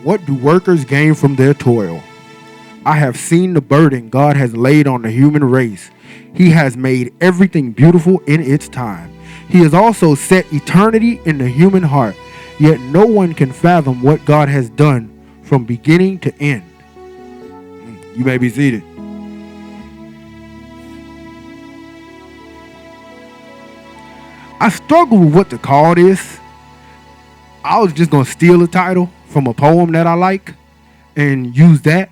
What do workers gain from their toil? I have seen the burden God has laid on the human race. He has made everything beautiful in its time. He has also set eternity in the human heart. Yet no one can fathom what God has done from beginning to end. You may be seated. I struggle with what to call this. I was just going to steal a title from a poem that I like and use that.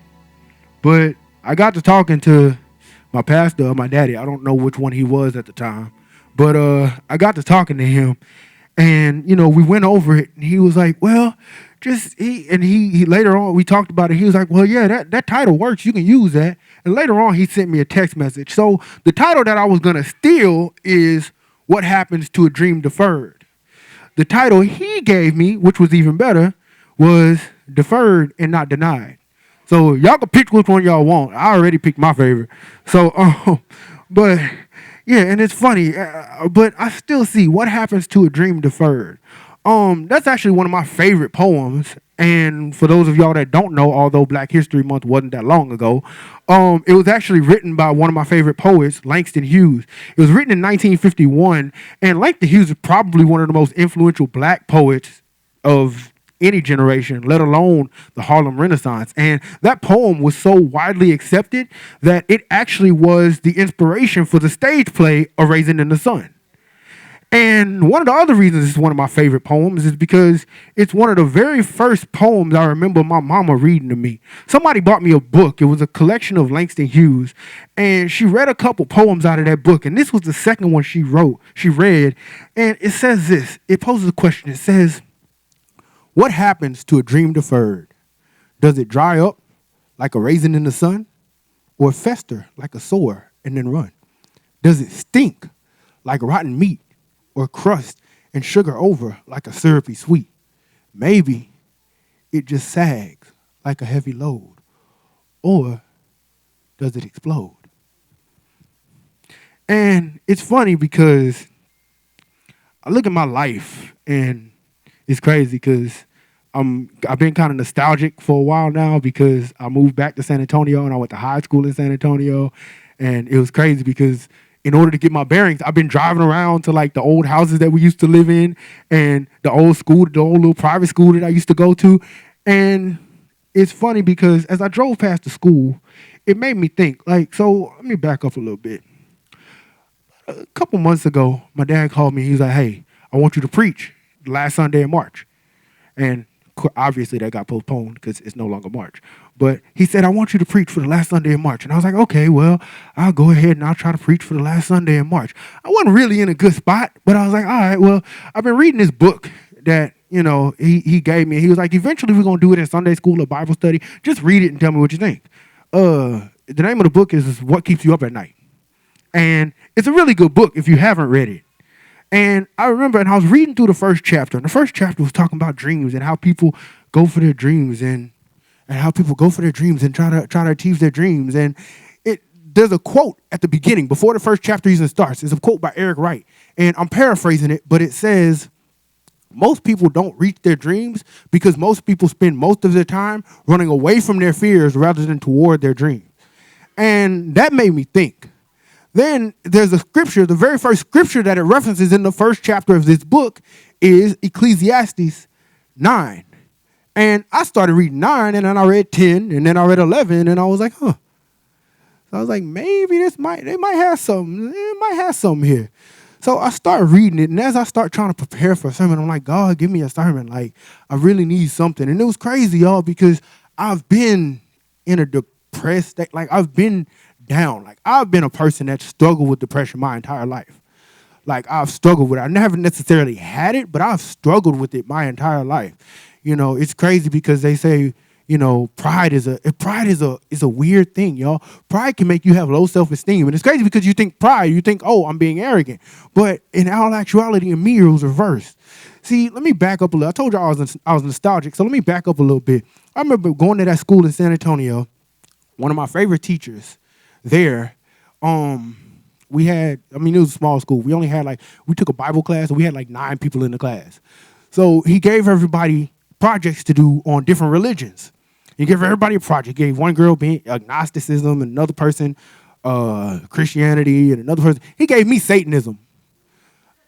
But I got to talking to my pastor or my daddy. I don't know which one he was at the time. But I got to talking to him. And, we went over it. And he was like, well, he later on, we talked about it. He was like, well, yeah, that title works. You can use that. And later on, he sent me a text message. So the title that I was going to steal is What Happens to a Dream Deferred. The title he gave me, which was even better, was Deferred and Not Denied. So y'all can pick which one y'all want. I already picked my favorite. So, but yeah, and it's funny, but I still see What Happens to a Dream Deferred. That's actually one of my favorite poems. And for those of y'all that don't know, although Black History Month wasn't that long ago, it was actually written by one of my favorite poets, Langston Hughes. It was written in 1951, and Langston Hughes is probably one of the most influential black poets of any generation, let alone the Harlem Renaissance. And that poem was so widely accepted that it actually was the inspiration for the stage play A Raisin in the Sun. And one of the other reasons it's one of my favorite poems is because it's one of the very first poems I remember my mama reading to me. Somebody bought me a book. It was a collection of Langston Hughes, and she read a couple poems out of that book, and this was the second one she read, and it says this. It poses a question. It says, what happens to a dream deferred? Does it dry up like a raisin in the sun, or fester like a sore and then run? Does it stink like rotten meat, or crust and sugar over like a syrupy sweet? Maybe it just sags like a heavy load, or does it explode? And it's funny because I look at my life and it's crazy because I've been kind of nostalgic for a while now because I moved back to San Antonio and I went to high school in San Antonio, and it was crazy because in order to get my bearings, I've been driving around to like the old houses that we used to live in and the old little private school that I used to go to. And it's funny because as I drove past the school, it made me think, so let me back up a little bit. A couple months ago, my dad called me. He was like, hey, I want you to preach the last Sunday in March. And obviously that got postponed because it's no longer March. But he said, I want you to preach for the last Sunday in March. And I was like, okay, well, I'll go ahead and I'll try to preach for the last Sunday in March. I wasn't really in a good spot, but I was like, all right, well, I've been reading this book that, he gave me. He was like, eventually we're going to do it in Sunday school or Bible study. Just read it and tell me what you think. The name of the book is What Keeps You Up at Night. And it's a really good book if you haven't read it. And I remember, and I was reading through the first chapter, and the first chapter was talking about dreams and how people go for their dreams and how people go for their dreams and try to achieve their dreams. And there's a quote at the beginning, before the first chapter even starts. It's a quote by Eric Wright, and I'm paraphrasing it, but it says, most people don't reach their dreams because most people spend most of their time running away from their fears rather than toward their dreams. And that made me think. Then there's a scripture, the very first scripture that it references in the first chapter of this book is Ecclesiastes 9. And I started reading 9, and then I read 10, and then I read 11, and I was like, huh. So I was like, maybe it might have something here. So I start reading it, and as I start trying to prepare for a sermon, I'm like, God, give me a sermon. Like, I really need something. And it was crazy, y'all, because I've been in a depressed state. Like, I've been down. Like, I've been a person that struggled with depression my entire life. Like, I've struggled with it. I never necessarily had it, but I've struggled with it my entire life. It's crazy because they say, pride is a weird thing, y'all. Pride can make you have low self-esteem. And it's crazy because you think pride, you think, oh, I'm being arrogant. But in all actuality, in me, it was reversed. See, let me back up a little. I told you I was nostalgic, so let me back up a little bit. I remember going to that school in San Antonio. One of my favorite teachers there, we had, it was a small school. We took a Bible class, and we had 9 people in the class. So he gave everybody projects to do on different religions. He gave everybody a project. He gave one girl being agnosticism, and another person Christianity, and another person. He gave me Satanism.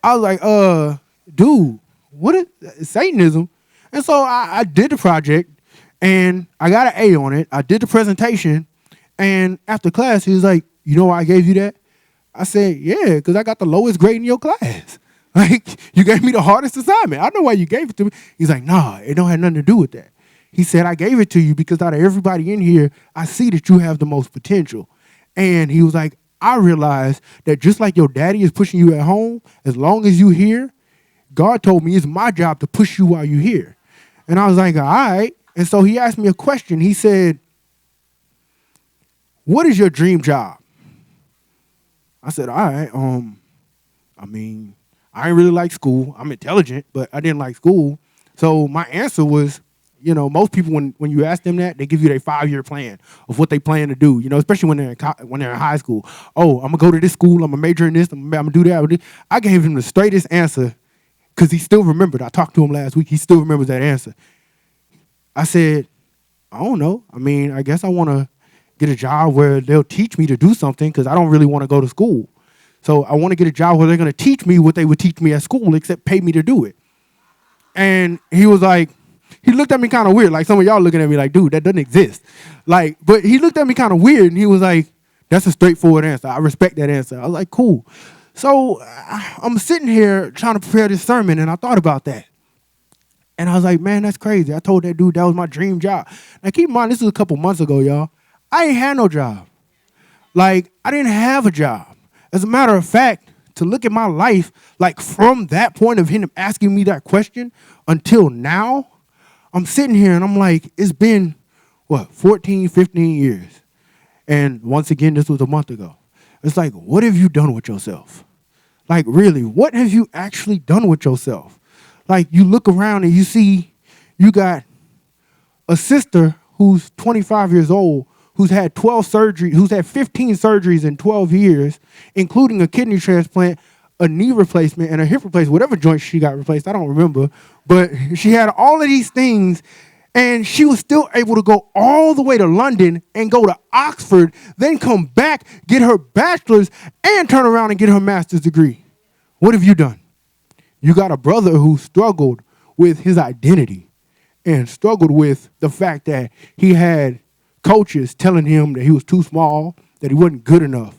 I was like, dude, what is Satanism? And so I did the project, and I got an A on it. I did the presentation, and after class, he was like, you know why I gave you that? I said, yeah, because I got the lowest grade in your class. Like, you gave me the hardest assignment. I know why you gave it to me. He's like, nah, it don't have nothing to do with that. He said, I gave it to you because out of everybody in here, I see that you have the most potential. And he was like, I realized that just like your daddy is pushing you at home, as long as you here, God told me it's my job to push you while you're here. And I was like, all right. And so he asked me a question. He said, what is your dream job? I said, all right, I mean, I didn't really like school. I'm intelligent, but I didn't like school. So my answer was, you know, most people, when you ask them that, they give you their 5-year plan of what they plan to do, you know, especially when they're in high school. Oh, I'm going to go to this school. I'm going to major in this. I'm going to do that. I gave him the straightest answer because he still remembered. I talked to him last week. He still remembers that answer. I said, I don't know. I mean, I guess I want to get a job where they'll teach me to do something because I don't really want to go to school. So I want to get a job where they're going to teach me what they would teach me at school, except pay me to do it. And he was like, he looked at me kind of weird. Like some of y'all looking at me like, dude, that doesn't exist. Like, but he looked at me kind of weird and he was like, that's a straightforward answer. I respect that answer. I was like, cool. So I'm sitting here trying to prepare this sermon and I thought about that. And I was like, man, that's crazy. I told that dude that was my dream job. Now keep in mind, this was a couple months ago, y'all. I ain't had no job. Like, I didn't have a job. As a matter of fact, to look at my life, like from that point of him asking me that question until now, I'm sitting here and I'm like, it's been, 14, 15 years. And once again, this was a month ago. It's like, what have you done with yourself? Like, really, what have you actually done with yourself? Like, you look around and you see you got a sister who's 25 years old, who's had 15 surgeries in 12 years, including a kidney transplant, a knee replacement, and a hip replacement, whatever joint she got replaced, I don't remember. But she had all of these things, and she was still able to go all the way to London and go to Oxford, then come back, get her bachelor's, and turn around and get her master's degree. What have you done? You got a brother who struggled with his identity and struggled with the fact that he had coaches telling him that he was too small, that he wasn't good enough.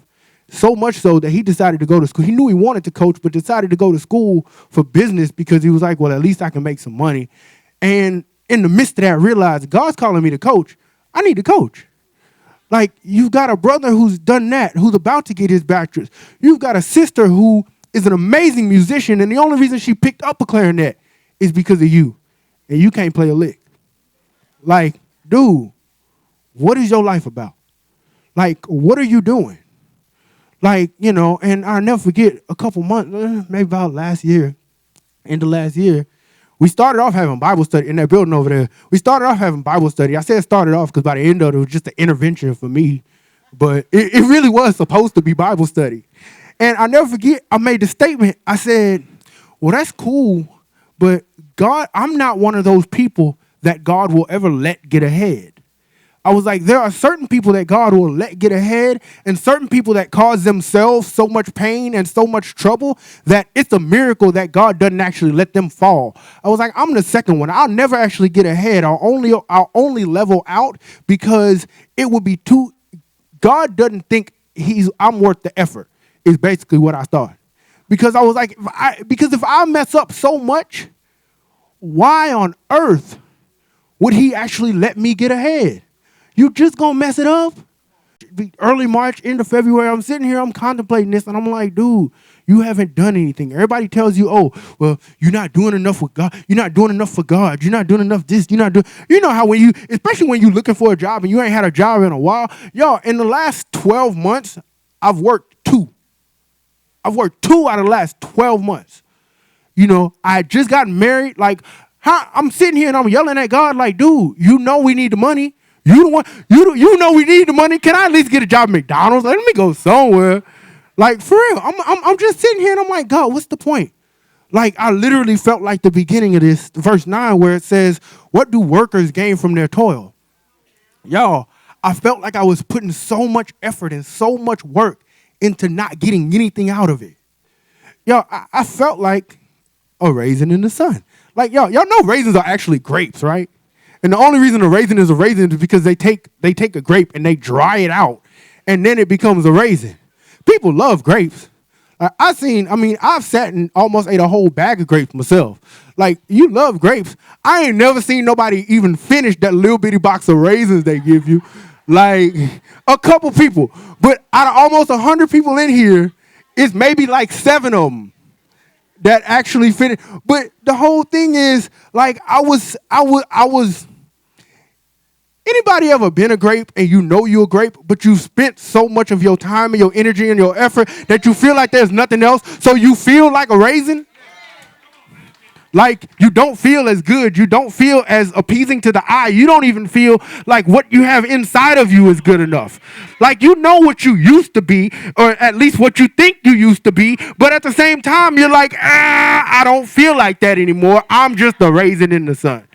So much so that he decided to go to school. He knew he wanted to coach, but decided to go to school for business because he was like, well, at least I can make some money. And in the midst of that, realized God's calling me to coach. I need to coach. Like, you've got a brother who's done that, who's about to get his bachelor's. You've got a sister who is an amazing musician, and the only reason she picked up a clarinet is because of you. And you can't play a lick. Like, dude, what is your life about? Like, what are you doing? Like, you know, and I'll never forget a couple months, maybe about end of last year, we started off having Bible study in that building over there. We started off having Bible study. I said started off because by the end of it, it was just an intervention for me. But it really was supposed to be Bible study. And I'll never forget, I made the statement. I said, well, that's cool, but God, I'm not one of those people that God will ever let get ahead. I was like, there are certain people that God will let get ahead and certain people that cause themselves so much pain and so much trouble that it's a miracle that God doesn't actually let them fall. I was like, I'm the second one. I'll never actually get ahead. I'll only level out because it would be God doesn't think I'm worth the effort is basically what I thought. Because I was like, if I mess up so much, why on earth would he actually let me get ahead? You just gonna mess it up? Early March, end of February, I'm sitting here, I'm contemplating this, and I'm like, dude, you haven't done anything. Everybody tells you, oh, well, you're not doing enough with God. You're not doing enough for God. You're not doing enough this. You're not doing, you know how especially when you're looking for a job and you ain't had a job in a while. Y'all, in the last 12 months, I've worked 2. I've worked 2 out of the last 12 months. You know, I just got married. Like, I'm sitting here and I'm yelling at God like, dude, you know we need the money. You know we need the money. Can I at least get a job at McDonald's? Let me go somewhere. Like, for real, I'm just sitting here and I'm like, God, what's the point? Like, I literally felt like the beginning of this, verse 9, where it says, what do workers gain from their toil? Y'all, I felt like I was putting so much effort and so much work into not getting anything out of it. Y'all, I felt like a raisin in the sun. Like, y'all know raisins are actually grapes, right? And the only reason a raisin is because they take a grape and they dry it out, and then it becomes a raisin. People love grapes. I've sat and almost ate a whole bag of grapes myself. Like, you love grapes. I ain't never seen nobody even finish that little bitty box of raisins they give you. Like, a couple people. But out of almost 100 people in here, it's maybe like 7 of them that actually finished. But the whole thing is, like, I was. Anybody ever been a grape and you know you're a grape, but you spent so much of your time and your energy and your effort that you feel like there's nothing else, so you feel like a raisin? Like, you don't feel as good. You don't feel as appeasing to the eye. You don't even feel like what you have inside of you is good enough. Like, you know what you used to be, or at least what you think you used to be, but at the same time, you're like, I don't feel like that anymore. I'm just a raisin in the sun.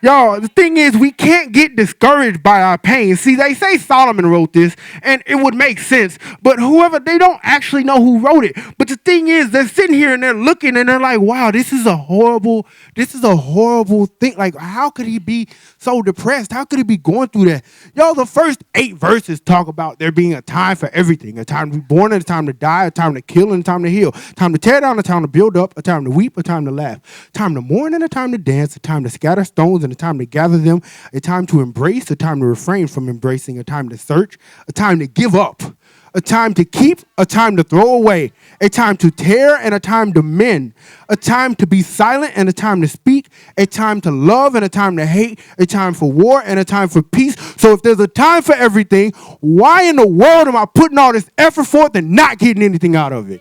Y'all, the thing is, we can't get discouraged by our pain. See, they say Solomon wrote this, and it would make sense, but they don't actually know who wrote it. But the thing is, they're sitting here and they're looking and they're like, wow, this is a horrible thing. Like, how could he be so depressed? How could he be going through that? Y'all, the first 8 verses talk about there being a time for everything, a time to be born and a time to die, a time to kill and a time to heal, time to tear down, a time to build up, a time to weep, a time to laugh, time to mourn and a time to dance, a time to scatter stones and a time to gather them, a time to embrace, a time to refrain from embracing, a time to search, a time to give up, a time to keep, a time to throw away, a time to tear and a time to mend, a time to be silent and a time to speak, a time to love and a time to hate, a time for war and a time for peace. So if there's a time for everything, why in the world am I putting all this effort forth and not getting anything out of it?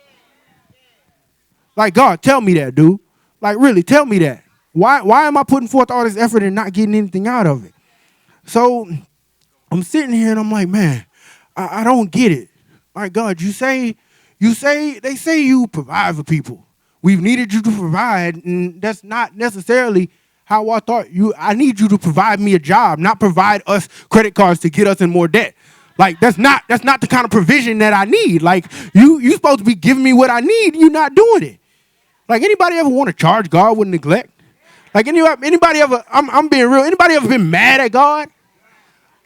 Like, God, tell me that, dude. Like, really, tell me that. Why am I putting forth all this effort and not getting anything out of it? So I'm sitting here and I'm like, man, I don't get it. Like, God, they say you provide for people. We've needed you to provide, and that's not necessarily how I thought I need you to provide me a job, not provide us credit cards to get us in more debt. Like, that's not the kind of provision that I need. Like, you supposed to be giving me what I need, you're not doing it. Like, anybody ever want to charge God with neglect? Like, anybody ever, I'm being real, anybody ever been mad at God?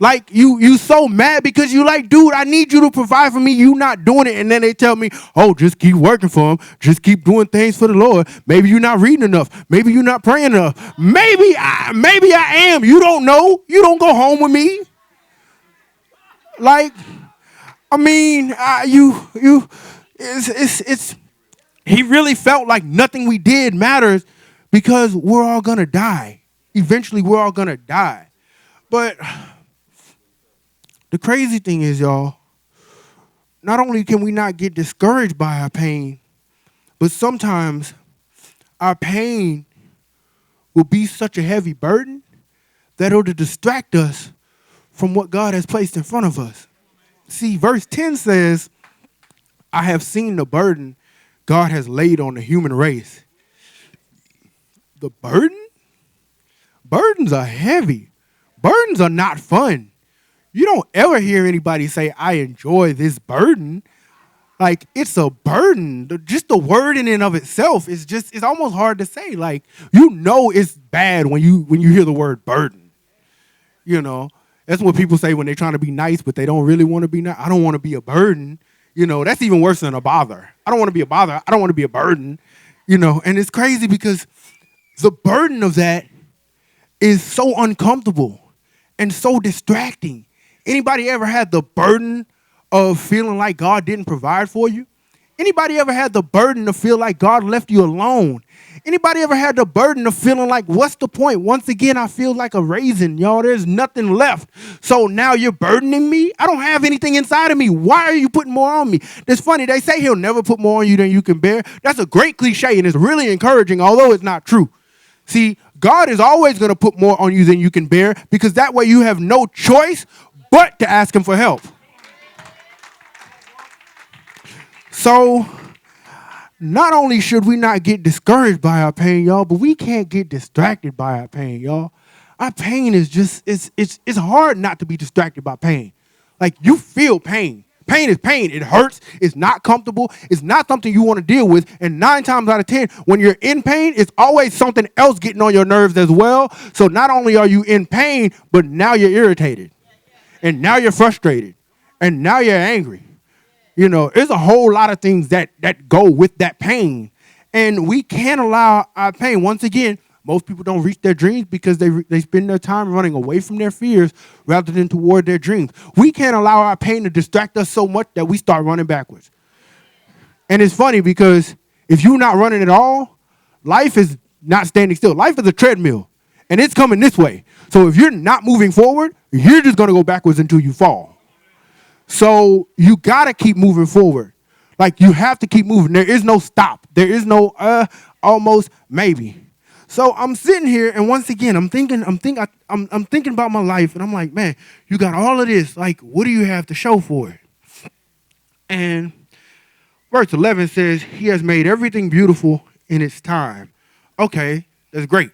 Like, you so mad because you like, dude, I need you to provide for me. You not doing it. And then they tell me, oh, just keep working for him. Just keep doing things for the Lord. Maybe you're not reading enough. Maybe you're not praying enough. Maybe I am. You don't know. You don't go home with me. Like, I mean, he really felt like nothing we did matters because we're all going to die. Eventually, we're all going to die. But the crazy thing is, y'all, not only can we not get discouraged by our pain, but sometimes our pain will be such a heavy burden that it'll distract us from what God has placed in front of us. See, verse 10 says, I have seen the burden God has laid on the human race. The burden? Burdens are heavy. Burdens are not fun. You don't ever hear anybody say, I enjoy this burden. Like, it's a burden. Just the word in and of itself is it's almost hard to say. Like, you know it's bad when you hear the word burden. You know, that's what people say when they're trying to be nice, but they don't really want to be nice. I don't want to be a burden. You know, that's even worse than a bother. I don't want to be a bother. I don't want to be a burden. You know, and it's crazy because the burden of that is so uncomfortable and so distracting. Anybody ever had the burden of feeling like God didn't provide for you? Anybody ever had the burden to feel like God left you alone? Anybody ever had the burden of feeling like, what's the point? Once again, I feel like a raisin, y'all. There's nothing left. So now you're burdening me? I don't have anything inside of me. Why are you putting more on me? It's funny. They say he'll never put more on you than you can bear. That's a great cliche, and it's really encouraging, although it's not true. See, God is always going to put more on you than you can bear because that way you have no choice but to ask him for help. So not only should we not get discouraged by our pain, y'all, but we can't get distracted by our pain, y'all. Our pain is just, it's hard not to be distracted by pain. Like, you feel pain. Pain is pain. It hurts. It's not comfortable. It's not something you want to deal with. And 9 times out of 10, when you're in pain, it's always something else getting on your nerves as well. So not only are you in pain, but now you're irritated. And now you're frustrated. And now you're angry. You know, there's a whole lot of things that go with that pain. And we can't allow our pain. Once again, most people don't reach their dreams because they spend their time running away from their fears rather than toward their dreams. We can't allow our pain to distract us so much that we start running backwards. And it's funny because if you're not running at all, life is not standing still. Life is a treadmill, and it's coming this way. So if you're not moving forward, you're just going to go backwards until you fall. So you got to keep moving forward. Like, you have to keep moving. There is no stop. There is no almost, maybe. So I'm sitting here, and once again, I'm thinking about my life, and I'm like, man, you got all of this. Like, what do you have to show for it? And verse 11 says, he has made everything beautiful in its time. Okay, that's great.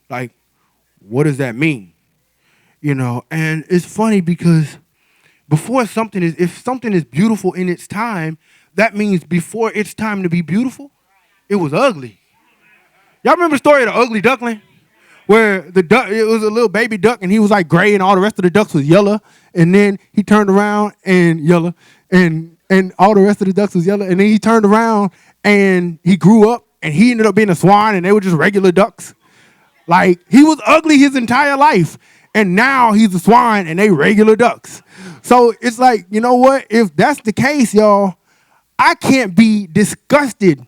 Like, what does that mean? You know, and it's funny because if something is beautiful in its time, that means before it's time to be beautiful, it was ugly. Y'all remember the story of the ugly duckling? Where the duck, it was a little baby duck, and he was like gray, and all the rest of the ducks was yellow. And then he turned around and yellow, and all the rest of the ducks was yellow. And then he turned around and he grew up, and he ended up being a swan, and they were just regular ducks. Like, he was ugly his entire life, and now he's a swan, and they regular ducks. So it's like, you know what? If that's the case, y'all, I can't be disgusted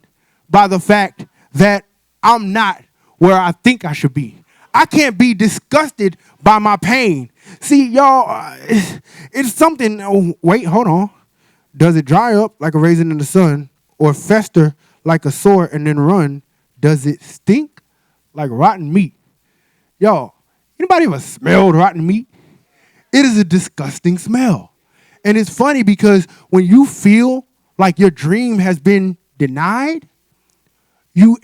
by the fact that I'm not where I think I should be. I can't be disgusted by my pain. See, y'all, it's something. Oh, wait, hold on. Does it dry up like a raisin in the sun or fester like a sore and then run? Does it stink like rotten meat? Y'all, anybody ever smelled rotten meat? It is a disgusting smell. And it's funny because when you feel like your dream has been denied, you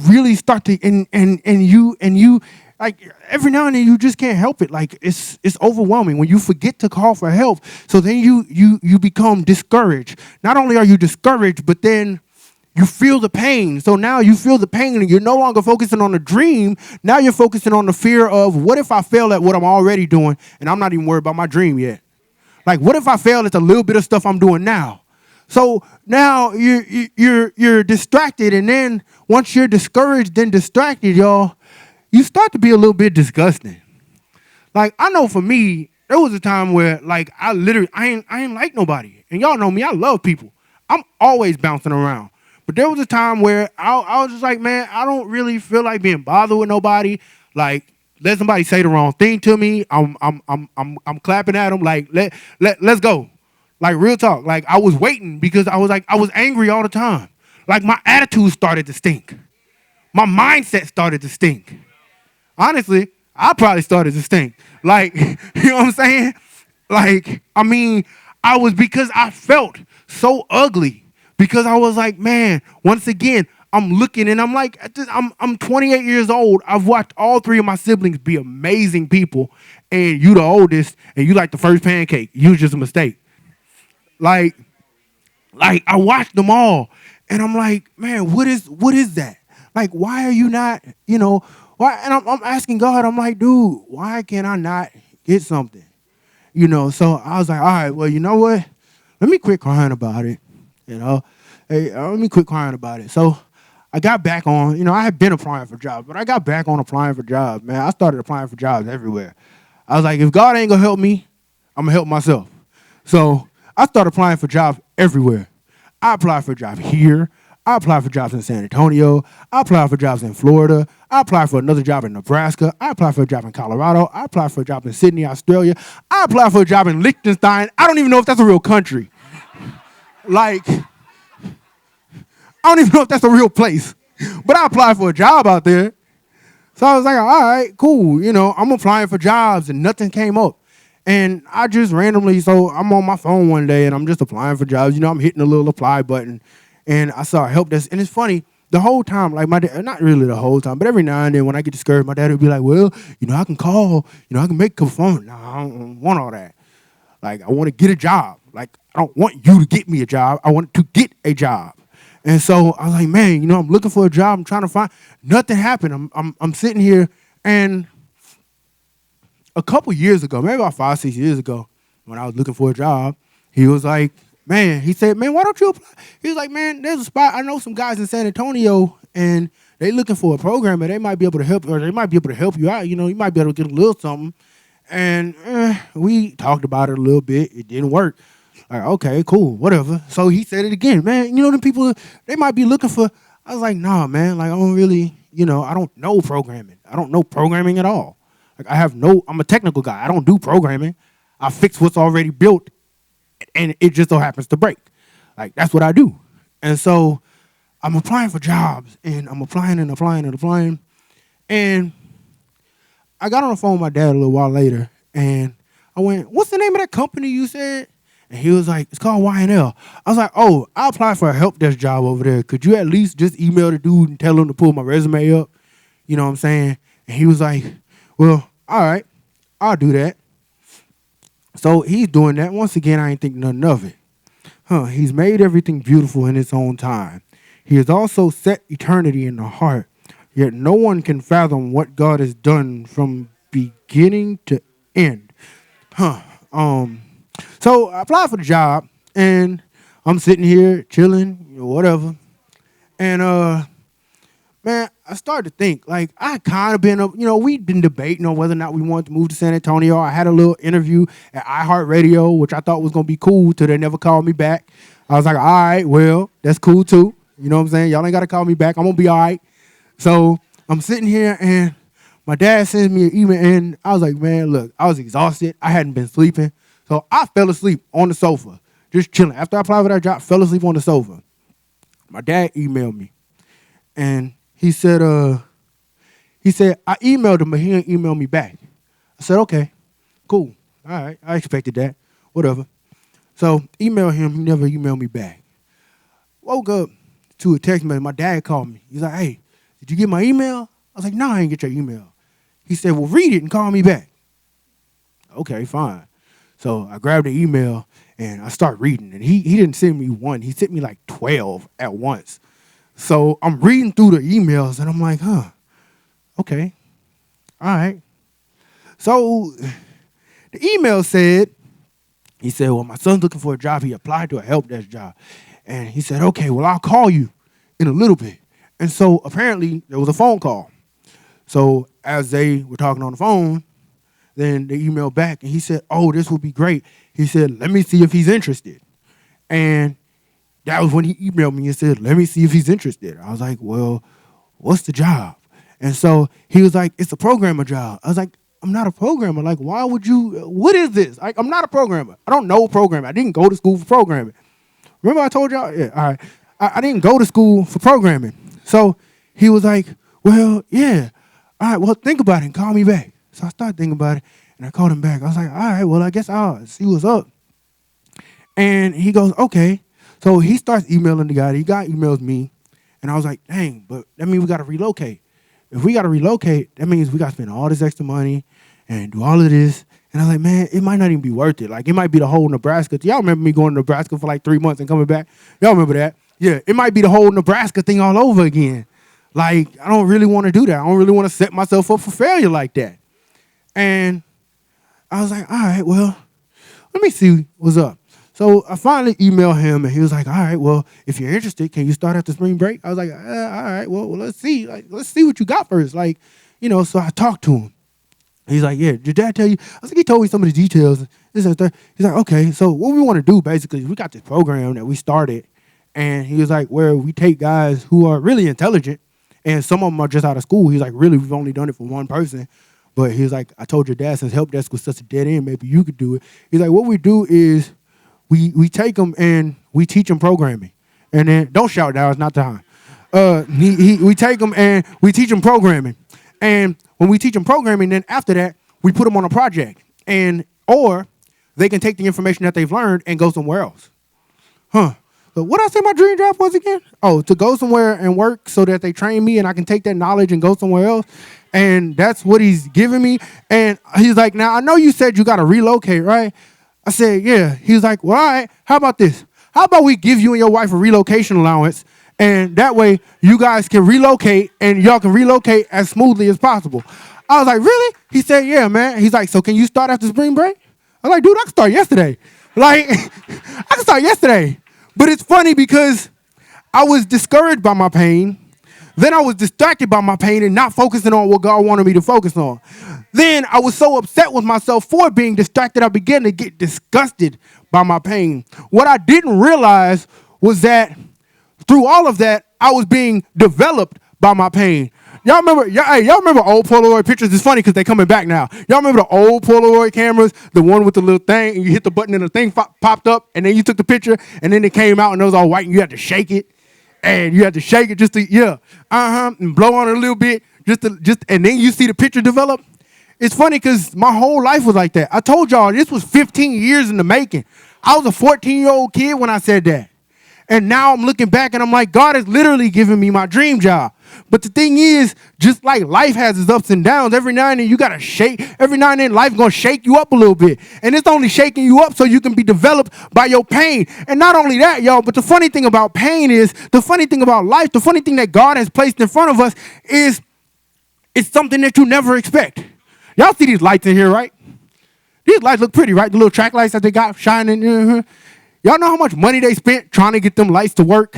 really start to and you like every now and then you just can't help it. Like, it's overwhelming when you forget to call for help. So then you become discouraged. Not only are you discouraged, but then you feel the pain. So now you feel the pain and you're no longer focusing on the dream. Now you're focusing on the fear of, what if I fail at what I'm already doing and I'm not even worried about my dream yet? Like, what if I fail at the little bit of stuff I'm doing now? So now you're distracted, and then once you're discouraged and distracted, y'all, you start to be a little bit disgusting. Like, I know for me, there was a time where, like, I ain't like nobody. And y'all know me, I love people. I'm always bouncing around. But there was a time where I was just like, man, I don't really feel like being bothered with nobody. Like, let somebody say the wrong thing to me, I'm clapping at them. Like, let's go. Like, real talk. Like, I was waiting because I was angry all the time. Like, my attitude started to stink. My mindset started to stink. Honestly, I probably started to stink. Like, you know what I'm saying? Like, I mean, because I felt so ugly. Because I was like, man, once again, I'm looking and I'm like, I'm 28 years old. I've watched all 3 of my siblings be amazing people. And you the oldest, and you like the first pancake. You was just a mistake. Like I watched them all, and I'm like, man, what is that? Like, why are you not, why? And I'm asking God, I'm like, dude, why can't I not get something? So I was like, all right, well, you know what? Let me quit crying about it. Let me quit crying about it. So I got back on, I had been applying for jobs, but I got back on applying for jobs, man. I started applying for jobs everywhere. I was like, if God ain't gonna help me, I'm gonna help myself. So I started applying for jobs everywhere. I applied for a job here. I applied for jobs in San Antonio. I applied for jobs in Florida. I applied for another job in Nebraska. I applied for a job in Colorado. I applied for a job in Sydney, Australia. I applied for a job in Liechtenstein. I don't even know if that's a real country. Like, I don't even know if that's a real place. But I applied for a job out there. So I was like, all right, cool. I'm applying for jobs, and nothing came up. And I just randomly, so I'm on my phone one day, and I'm just applying for jobs. I'm hitting the little apply button. and I saw a help desk. And it's funny, the whole time, like my dad, not really the whole time, but every now and then when I get discouraged, my dad would be like, well, I can call, I can make a phone. No, I don't want all that. Like, I want to get a job. Like, I don't want you to get me a job. I want to get a job. And so I was like, man, I'm looking for a job. I'm trying to find. Nothing happened. I'm sitting here, and a couple years ago, maybe about 5, 6 years ago, when I was looking for a job, he was like, he said, man, why don't you apply? He was like, man, there's a spot. I know some guys in San Antonio, and they looking for a programmer. They might be able to help, or they might be able to help you out. You might be able to get a little something. And we talked about it a little bit. It didn't work. Like, okay, cool, whatever. So he said it again, man. The people, they might be looking for. I was like, nah, man. Like, I don't really, I don't know programming. I don't know programming at all. Like, I'm a technical guy. I don't do programming. I fix what's already built, and it just so happens to break. Like, that's what I do. And so I'm applying for jobs, and I'm applying and applying and applying. And I got on the phone with my dad a little while later, and I went, what's the name of that company you said? And he was like, it's called Y&L. I was like, oh, I applied for a help desk job over there. Could you at least just email the dude and tell him to pull my resume up? You know what I'm saying? And he was like, well, all right, I'll do that. So he's doing that. Once again, I ain't think nothing of it. He's made everything beautiful in its own time. He has also set eternity in the heart. Yet no one can fathom what God has done from beginning to end. So I applied for the job, and I'm sitting here chilling, whatever. And man, I started to think, like, I kind of been, we'd been debating on whether or not we wanted to move to San Antonio. I had a little interview at iHeartRadio, which I thought was going to be cool till they never called me back. I was like, all right, well, that's cool too. You know what I'm saying? Y'all ain't got to call me back. I'm going to be all right. So I'm sitting here, and my dad sends me an email, and I was like, man, look, I was exhausted. I hadn't been sleeping. So I fell asleep on the sofa, just chilling. After I applied for that job, fell asleep on the sofa. My dad emailed me, and he said, I emailed him, but he didn't email me back. I said, okay, cool. All right, I expected that. Whatever. So email him, he never emailed me back. Woke up to a text message. My dad called me. He's like, hey, did you get my email? I was like, no, I didn't get your email. He said, well, read it and call me back. Okay, fine. So I grabbed the email, and I start reading. And he didn't send me one. He sent me like 12 at once. So I'm reading through the emails, and I'm like, okay, all right. So the email said, he said, well, my son's looking for a job. He applied to a help desk job. And he said, okay, well, I'll call you in a little bit. And so apparently there was a phone call. So as they were talking on the phone, then they emailed back, and he said, oh, this would be great. He said, let me see if he's interested. And that was when he emailed me and said, let me see if he's interested. I was like, well, what's the job? And so he was like, it's a programmer job. I was like, I'm not a programmer. Like, why would you, what is this? Like, I'm not a programmer. I don't know programming. I didn't go to school for programming. Remember I told y'all? Yeah, all right. I didn't go to school for programming. So he was like, well, yeah. All right, well, think about it and call me back. So I started thinking about it, and I called him back. I was like, all right, well, I guess I'll see what's up. And he goes, okay. So he starts emailing the guy. The guy emails me, and I was like, dang, but that means we got to relocate. If we got to relocate, that means we got to spend all this extra money and do all of this. And I was like, man, it might not even be worth it. Like, it might be the whole Nebraska. Y'all remember me going to Nebraska for like 3 months and coming back? Y'all remember that? Yeah, it might be the whole Nebraska thing all over again. Like, I don't really want to do that. I don't really want to set myself up for failure like that. And I was like, all right, well, let me see what's up. So I finally emailed him, and he was like, all right, well, if you're interested, can you start after spring break? I was like, all right, well, let's see. Like, let's see what you got first. Like, so I talked to him. He's like, yeah, did dad tell you? I was like, he told me some of the details. This and that. He's like, okay, so what we want to do, basically, is we got this program that we started, and he was like, where we take guys who are really intelligent, and some of them are just out of school. He's like, really, we've only done it for one person. But he was like, I told your dad, since help desk was such a dead end, maybe you could do it. He's like, what we do is we take them and we teach them programming. And then, don't shout now, it's not time. We take them and we teach them programming. And when we teach them programming, then after that, we put them on a project. Or they can take the information that they've learned and go somewhere else. So what I say my dream job was again? Oh, to go somewhere and work so that they train me and I can take that knowledge and go somewhere else. And that's what he's giving me. And he's like, now I know you said you got to relocate, right? I said, yeah. He was like, well, all right, how about this? How about we give you and your wife a relocation allowance, and that way you guys can relocate and y'all can relocate as smoothly as possible. I was like, really? He said, yeah, man. He's like, so can you start after spring break? I was like, dude, I can start yesterday. Like, I can start yesterday. But it's funny because I was discouraged by my pain. Then I was distracted by my pain and not focusing on what God wanted me to focus on. Then I was so upset with myself for being distracted, I began to get disgusted by my pain. What I didn't realize was that through all of that, I was being developed by my pain. Y'all remember old Polaroid pictures? It's funny because they're coming back now. Y'all remember the old Polaroid cameras, the one with the little thing, and you hit the button and the thing popped up, and then you took the picture, and then it came out and it was all white, and you had to shake it. And you had to shake it just to, and blow on it a little bit, and then you see the picture develop. It's funny because my whole life was like that. I told y'all this was 15 years in the making. I was a 14-year-old kid when I said that. And now I'm looking back and I'm like, God is literally giving me my dream job. But the thing is, just like life has its ups and downs, every now and then you got to shake. Every now and then life's going to shake you up a little bit. And it's only shaking you up so you can be developed by your pain. And not only that, y'all, but the funny thing about pain is, the funny thing about life, the funny thing that God has placed in front of us is it's something that you never expect. Y'all see these lights in here, right? These lights look pretty, right? The little track lights that they got shining. Y'all know how much money they spent trying to get them lights to work?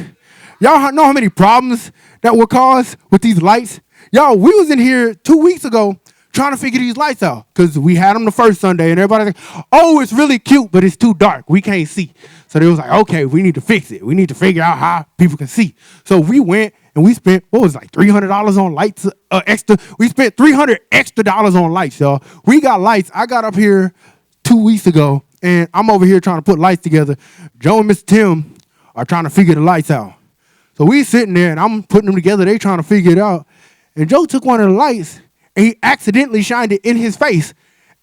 Y'all know how many problems that were caused with these lights? Y'all, we was in here 2 weeks ago trying to figure these lights out because we had them the first Sunday and everybody's like, oh, it's really cute, but it's too dark. We can't see. So they was like, okay, we need to fix it. We need to figure out how people can see. So we went and we spent, what was it, like $300 on lights extra. We spent $300 extra on lights, y'all. We got lights. I got up here 2 weeks ago and I'm over here trying to put lights together. Joe and Mr. Tim are trying to figure the lights out. So we sitting there, and I'm putting them together. They trying to figure it out. And Joe took one of the lights, and he accidentally shined it in his face.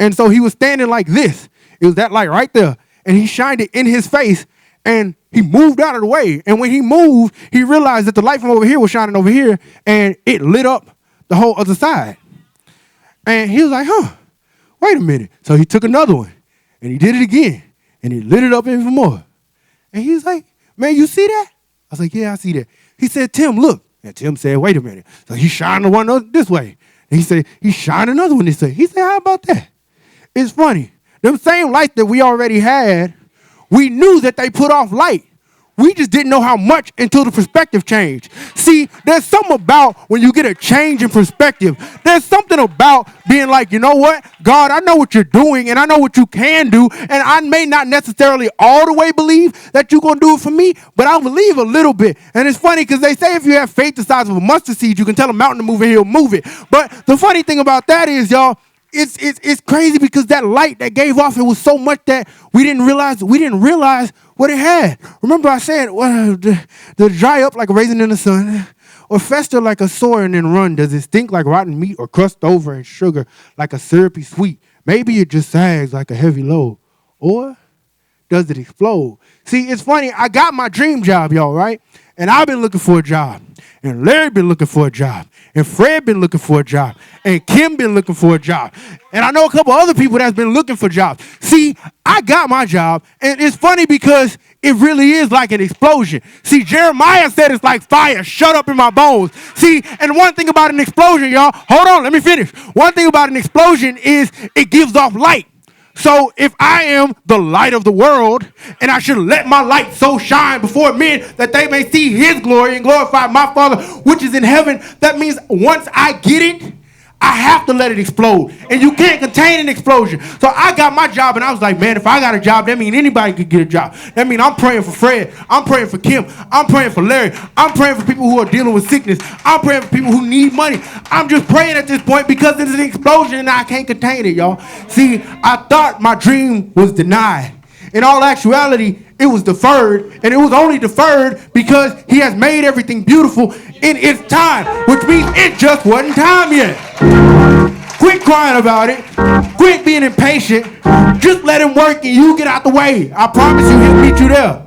And so he was standing like this. It was that light right there. And he shined it in his face, and he moved out of the way. And when he moved, he realized that the light from over here was shining over here, and it lit up the whole other side. And he was like, wait a minute. So he took another one, and he did it again, and he lit it up even more. And he was like, man, you see that? I was like, yeah, I see that. He said, Tim, look. And Tim said, wait a minute. So he shined one this way. And he said, he shined another one this way. He said, how about that? It's funny. Them same lights that we already had, we knew that they put off light. We just didn't know how much until the perspective changed. See, there's something about when you get a change in perspective. There's something about being like, you know what? God, I know what you're doing and I know what you can do. And I may not necessarily all the way believe that you're going to do it for me, but I'll believe a little bit. And it's funny because they say if you have faith the size of a mustard seed, you can tell a mountain to move and he'll move it. But the funny thing about that is, y'all, it's crazy because that light that gave off, it was so much that we didn't realize what it had. Remember I said, well, to dry up like a raisin in the sun, or fester like a sore and then run. Does it stink like rotten meat or crust over in sugar like a syrupy sweet? Maybe it just sags like a heavy load. Or does it explode? See, it's funny. I got my dream job, y'all, right? And I've been looking for a job. And Larry been looking for a job. And Fred been looking for a job. And Kim been looking for a job. And I know a couple other people that's been looking for jobs. See, I got my job. And it's funny because it really is like an explosion. See, Jeremiah said it's like fire shut up in my bones. See, and one thing about an explosion, y'all, hold on, let me finish. One thing about an explosion is it gives off light. So if I am the light of the world, and I should let my light so shine before men that they may see his glory and glorify my Father which is in heaven, that means once I get it, I have to let it explode. And you can't contain an explosion. So I got my job, and I was like, man, if I got a job, that means anybody could get a job. That means I'm praying for Fred. I'm praying for Kim. I'm praying for Larry. I'm praying for people who are dealing with sickness. I'm praying for people who need money. I'm just praying at this point because it's an explosion, and I can't contain it, y'all. See, I thought my dream was denied. In all actuality, it was deferred, and it was only deferred because he has made everything beautiful in its time, which means it just wasn't time yet. Quit crying about it. Quit being impatient. Just let him work and you get out the way. I promise you he'll meet you there.